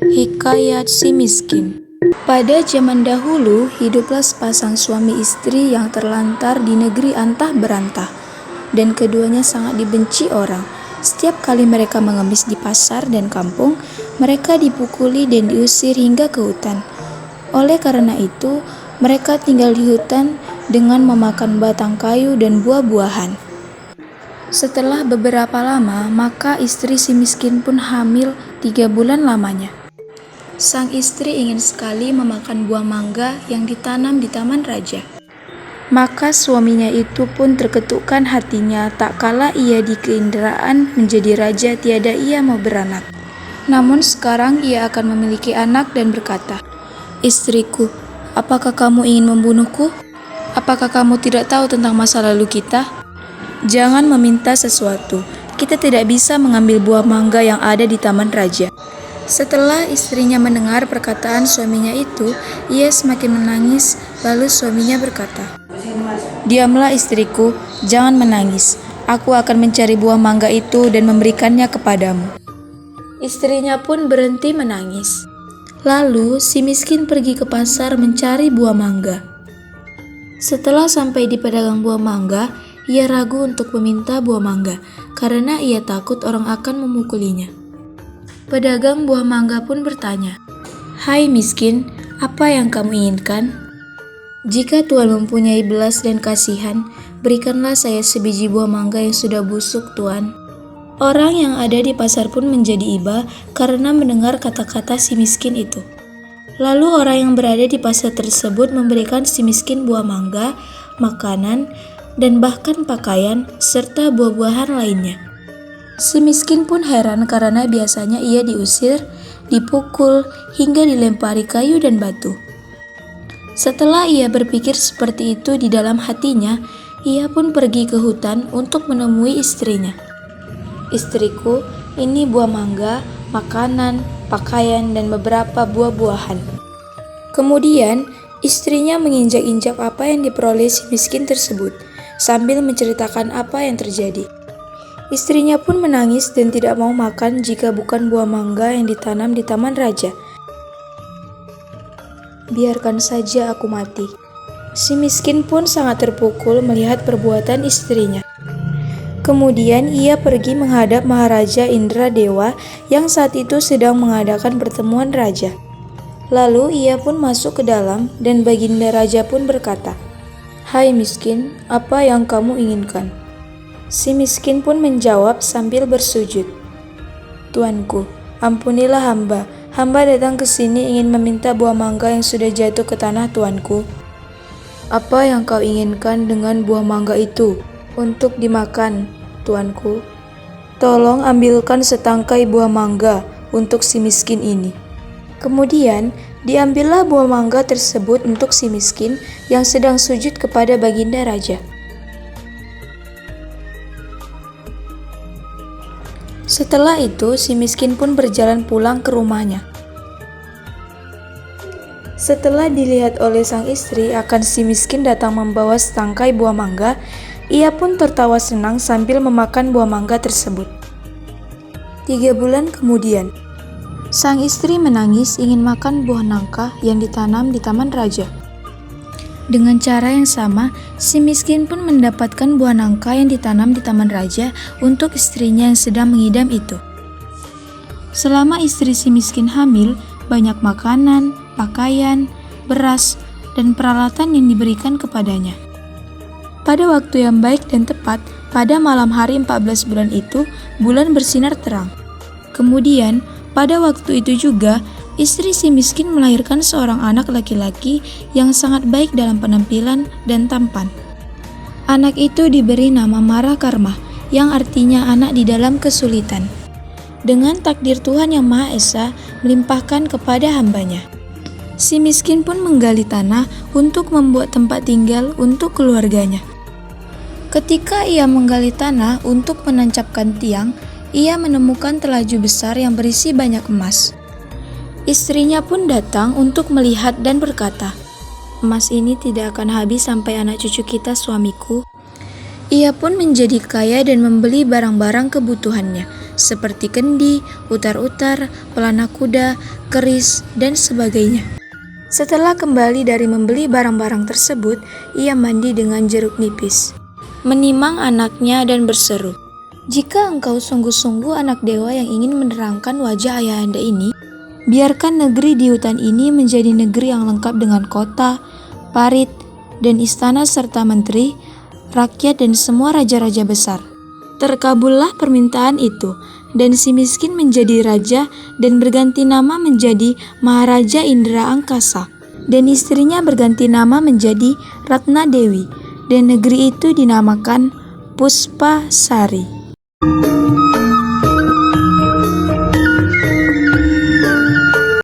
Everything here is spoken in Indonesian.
Hikayat si miskin. Pada zaman dahulu, hiduplah sepasang suami istri yang terlantar di negeri antah berantah, dan keduanya sangat dibenci orang. Setiap kali mereka mengemis di pasar dan kampung, mereka dipukuli dan diusir hingga ke hutan. Oleh karena itu, mereka tinggal di hutan dengan memakan batang kayu dan buah-buahan. Setelah beberapa lama, maka istri si miskin pun hamil 3 bulan lamanya. Sang istri ingin sekali memakan buah mangga yang ditanam di taman raja. Maka suaminya itu pun terketukkan hatinya tak kala ia di keinderaan menjadi raja tiada ia mau beranak. Namun sekarang ia akan memiliki anak dan berkata, "Istriku, apakah kamu ingin membunuhku? Apakah kamu tidak tahu tentang masa lalu kita? Jangan meminta sesuatu. Kita tidak bisa mengambil buah mangga yang ada di taman raja." Setelah istrinya mendengar perkataan suaminya itu, ia semakin menangis, lalu suaminya berkata, "Diamlah istriku, jangan menangis. Aku akan mencari buah mangga itu dan memberikannya kepadamu." Istrinya pun berhenti menangis. Lalu si miskin pergi ke pasar mencari buah mangga. Setelah sampai di pedagang buah mangga, ia ragu untuk meminta buah mangga karena ia takut orang akan memukulinya. Pedagang buah mangga pun bertanya, "Hai miskin, apa yang kamu inginkan?" "Jika Tuhan mempunyai belas dan kasihan, berikanlah saya sebiji buah mangga yang sudah busuk, Tuan." Orang yang ada di pasar pun menjadi iba karena mendengar kata-kata si miskin itu. Lalu orang yang berada di pasar tersebut memberikan si miskin buah mangga, makanan, dan bahkan pakaian, serta buah-buahan lainnya. Si miskin pun heran karena biasanya ia diusir, dipukul, hingga dilempari kayu dan batu. Setelah ia berpikir seperti itu di dalam hatinya, ia pun pergi ke hutan untuk menemui istrinya. "Istriku, ini buah mangga, makanan, pakaian, dan beberapa buah-buahan." Kemudian, istrinya menginjak-injak apa yang diperoleh si miskin tersebut, sambil menceritakan apa yang terjadi. Istrinya pun menangis dan tidak mau makan jika bukan buah mangga yang ditanam di taman raja. "Biarkan saja aku mati." Si miskin pun sangat terpukul melihat perbuatan istrinya. Kemudian ia pergi menghadap Maharaja Indradewa yang saat itu sedang mengadakan pertemuan raja. Lalu ia pun masuk ke dalam dan Baginda Raja pun berkata, "Hai miskin, apa yang kamu inginkan?" Si miskin pun menjawab sambil bersujud, "Tuanku, ampunilah hamba. Hamba datang ke sini ingin meminta buah mangga yang sudah jatuh ke tanah, Tuanku." "Apa yang kau inginkan dengan buah mangga itu?" "Untuk dimakan, Tuanku." "Tolong ambilkan setangkai buah mangga untuk si miskin ini." Kemudian diambillah buah mangga tersebut untuk si miskin yang sedang sujud kepada Baginda Raja. Setelah itu, si miskin pun berjalan pulang ke rumahnya. Setelah dilihat oleh sang istri akan si miskin datang membawa setangkai buah mangga, ia pun tertawa senang sambil memakan buah mangga tersebut. 3 bulan kemudian, sang istri menangis ingin makan buah nangka yang ditanam di taman raja. Dengan cara yang sama, si miskin pun mendapatkan buah nangka yang ditanam di taman raja untuk istrinya yang sedang mengidam itu. Selama istri si miskin hamil, banyak makanan, pakaian, beras, dan peralatan yang diberikan kepadanya. Pada waktu yang baik dan tepat, pada malam hari 14 bulan itu, bulan bersinar terang. Kemudian, pada waktu itu juga, istri si miskin melahirkan seorang anak laki-laki yang sangat baik dalam penampilan dan tampan. Anak itu diberi nama Marakarma, yang artinya anak di dalam kesulitan. Dengan takdir Tuhan Yang Maha Esa melimpahkan kepada hambanya, si miskin pun menggali tanah untuk membuat tempat tinggal untuk keluarganya. Ketika ia menggali tanah untuk menancapkan tiang, ia menemukan telaju besar yang berisi banyak emas. Istrinya pun datang untuk melihat dan berkata, "Emas ini tidak akan habis sampai anak cucu kita, suamiku." Ia pun menjadi kaya dan membeli barang-barang kebutuhannya. seperti kendi, utar-utar, pelana kuda, keris, dan sebagainya. Setelah kembali dari membeli barang-barang tersebut, ia mandi dengan jeruk nipis, menimang anaknya dan berseru, "Jika engkau sungguh-sungguh anak dewa yang ingin menerangkan wajah ayahanda ini, biarkan negeri di hutan ini menjadi negeri yang lengkap dengan kota, parit, dan istana serta menteri, rakyat dan semua raja-raja besar." Terkabullah permintaan itu, dan si miskin menjadi raja dan berganti nama menjadi Maharaja Indra Angkasa, dan istrinya berganti nama menjadi Ratna Dewi, dan negeri itu dinamakan Puspasari.